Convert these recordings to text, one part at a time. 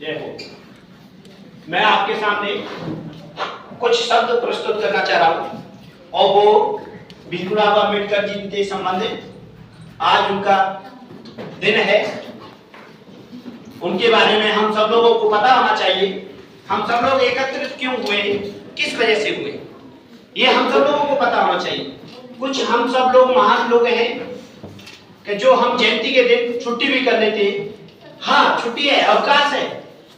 जय हो। मैं आपके सामने कुछ शब्द प्रस्तुत करना चाह रहा हूं और वो भीमराव अम्बेडकर जी से संबंधित आज उनका दिन है। उनके बारे में हम सब लोगों को पता होना चाहिए। हम सब लोग एकत्रित क्यों हुए, किस वजह से हुए, ये हम सब लोगों को पता होना चाहिए। कुछ हम सब लोग महान लोग हैं कि जो हम जयंती के दिन छुट्टी भी कर लेते हैं। हाँ, छुट्टी है, अवकाश है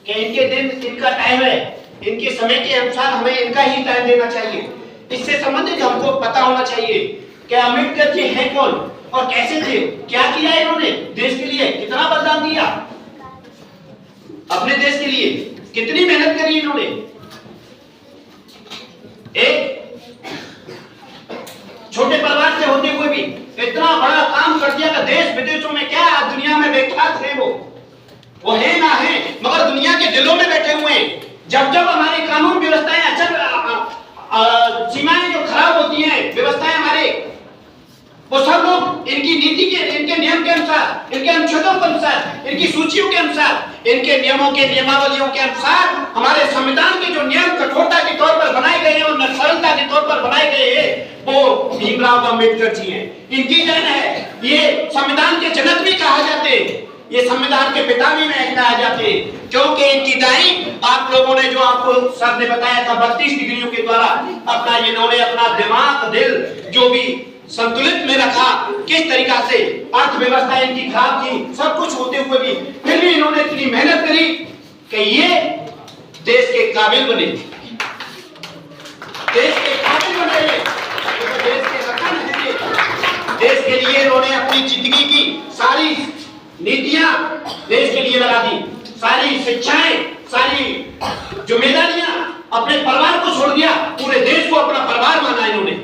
कि इनके दिन इनका टाइम है, इनके समय के अनुसार हमें इनका ही टाइम देना चाहिए। इससे संबंधित हमको पता होना चाहिए कि अम्बेडकर जी हैं कौन और कैसे थे, क्या किया इन्होंने देश के लिए, कितना बलिदान दिया अपने देश के लिए, कितनी मेहनत करी इन्होंने। एक छोटे परिवार से होते हुए भी इतना बड़ा काम कर दिया कि देश विदेशों में, क्या दुनिया में विख्यात है। वो है ना है, मगर दुनिया के दिलों में बैठे हुए हैं। जब जब हमारी कानून व्यवस्थाएं सीमाएं जो खराब होती हैं, व्यवस्थाएं हमारे, वो सब लोग इनकी नीति के, इनके नियम के अनुसार, इनके अनुच्छेदों के अनुसार, इनकी सूचियों के अनुसार, इनके नियमों के नियमावलियों के अनुसार हमारे संविधान के जो नियम कठोरता के तौर पर बनाए गए हैं और सरलता के तौर पर बनाए गए हैं, वो भीमराव अम्बेडकर जी हैं। इनकी देन है। ये संविधान के जनक भी कहा जाते हैं, ये संविधान के पिता भी कहा जाते हैं, क्योंकि इनकी दाई आप लोगों ने, जो आपको सर ने बताया था, 32 डिग्रियों के द्वारा अपना, इन्होंने अपना दिमाग दिल जो भी संतुलित में रखा, किस तरीका से अर्थव्यवस्था इनकी खराब थी, सब कुछ होते हुए भी फिर भी इन्होंने इतनी मेहनत करी कि ये देश के काबिल बने, देश के काबिल बने, देश के रतन हैं। देश के लिए इन्होंने अपनी जिंदगी की सारी नीतियां देश के लिए लगा दी, सारी शिक्षाएं, सारी जिम्मेदारियां, अपने परिवार को छोड़ दिया, पूरे देश को अपना परिवार माना इन्होंने।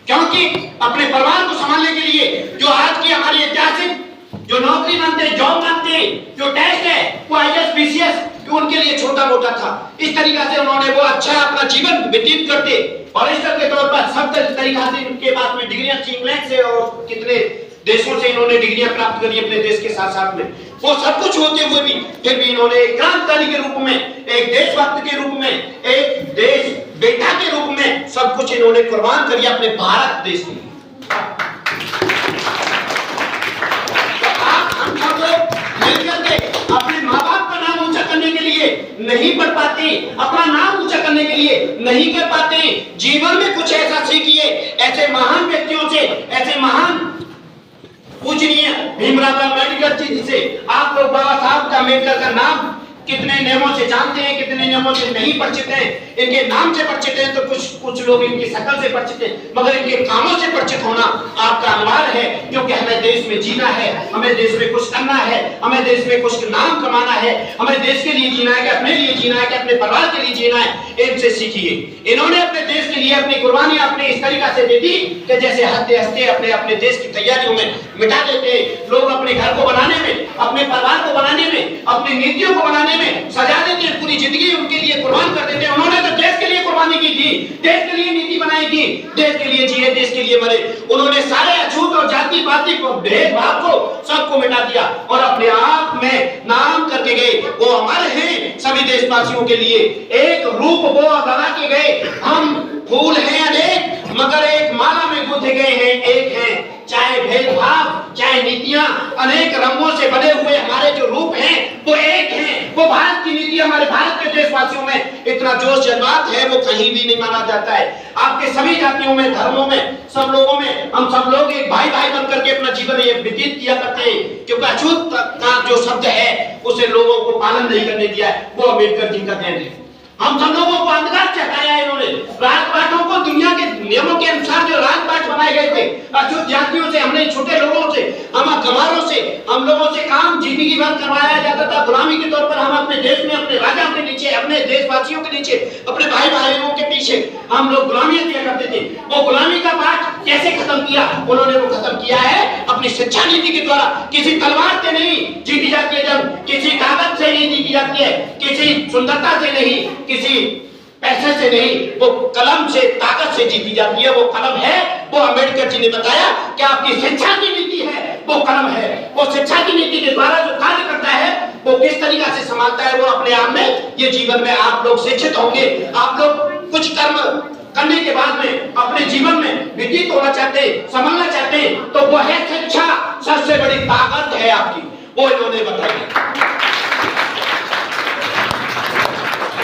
क्योंकि अपने परिवार को संभालने के लिए जो आज की हमारी ऐतिहासिक जो नौकरी मानते हैं, जॉब मानते हैं, जो टेस्ट है वो आईएएस पीसीएस, उनके लिए छोटा मोटा था। इस तरीका से उन्होंने वो अच्छा अपना जीवन व्यतीत करते फॉरेस्टर के तौर पर सब तरीका से उनके बाद में डिग्रियां इंग्लैंड से और कितने देशों से इन्होंने डिग्रियां प्राप्त करी अपने देश के साथ साथ में। वो सब कुछ होते हुए भी फिर भी इन्होंने एक क्रांतिकारी के रूप में, एक देशभक्त के रूप में, एक देश बेटा के रूप में सब कुछ इन्होंने कुर्बान कर दिया अपने भारत देश के लिए। हम सब लोग मिलकर के अपने माँ बाप का नाम ऊंचा करने के लिए नहीं पढ़ पाते, अपना नाम ऊंचा करने के लिए नहीं कर पाते। जीवन में कुछ ऐसा सीखिए, ऐसे महान व्यक्तियों से, ऐसे महान पूजनीय भीमराव अम्बेडकर जी से। आप लोग बाबा साहब अम्बेडकर का नाम कितने नियमों से जानते हैं, कितने नियमों से नहीं परिचित हैं। इनके नाम से परिचित हैं तो कुछ लोग इनकी शकल से परिचित हैं, मगर इनके कामों से परिचित होना आपका अनिवार्य है, क्योंकि हमें देश में जीना है, हमें देश में कुछ करना है, हमें देश में कुछ नाम कमाना है, हमें देश के लिए जीना है कि अपने लिए जीना है कि अपने परिवार के लिए जीना है। इनसे सीखिए। इन्होंने अपने देश के लिए अपनी कुर्बानियां अपने इस तरीका से दे दी कि जैसे हंसते हंसते अपने देश की तैयारियों में मिटा देते लोग, अपने घर को बनाने में, अपने परिवार को बनाने में, अपनी नीतियों को बनाने में सजा देते हैं, पूरी जिंदगी उनके लिए कुर्बान कर देते हैं। उन्होंने तो देश के लिए कुर्बानी की थी, देश के लिए नीति बनाई थी, देश के लिए जिए, देश के लिए मरे। उन्होंने सारे अछूत और जाति पाति को, भेदभाव को, सबको मिटा दिया और अपने आप में नाम करके गए। वो अमर हैं सभी देशवासियों के लिए। एक रूप वो लगा के गए, हम फूल हैं अनेक मगर एक माला में गुंथे गए हैं, एक हैं। चाहे भेदभाव, चाहे नीतियां अनेक रंगों से बने हुए हमारे जो रूप हैं वो एक हैं। वो भारत की नीति, हमारे भारत के देशवासियों में इतना जोश जज्बात है, वो कहीं भी नहीं माना जाता है। आपके सभी जातियों में, धर्मों में, सब लोगों में हम सब लोग एक भाई भाई बनकर के अपना जीवन ये व्यतीत किया करते हैं, क्योंकि अछूत का जो शब्द है उसे लोगों को पालन नहीं करने दिया है। वो अम्बेडकर जी का देन है। हम सब लोगों को अंधकार से हटाया है इन्होंने। राजपाटों को दुनिया के नियमों के अनुसार जो राजपाट बनाए गए थे, अछूत जातियों से, हमने छोटे लोगों से, हम गंवारों से, हम लोगों से काम जिंदगी भर करवाया जाता था गुलामी के तौर पर। हम अपने देश में अपने राजा के नीचे, अपने देशवासियों के नीचे, अपने भाई भाइयों के पीछे हम लोग गुलामियां किया करते थे। वो गुलामी का पाठ कैसे खत्म किया? उन्होंने वो खत्म किया है अपनी शिक्षा नीति के द्वारा। किसी तलवार से नहीं जीती जाती है जंग, किसी ताकत से नहीं जीती जाती है, किसी सुंदरता से नहीं, किसी पैसे से नहीं, वो कलम से, ताकत से जीती जाती है। वो कलम है, वो अम्बेडकर जी ने बताया कि आपकी शिक्षा की नीति है, वो कलम है। वो शिक्षा की नीति के द्वारा जो कार्य करता है वो किस तरीका से संभालता है, वो अपने आप में ये जीवन में आप लोग शिक्षित होंगे। आप लोग कुछ कर्म करने के बाद में अपने जीवन में व्यतीत होना चाहते, संभालना चाहते, तो वो है शिक्षा। सबसे बड़ी ताकत है आपकी, वो इन्होंने बताई।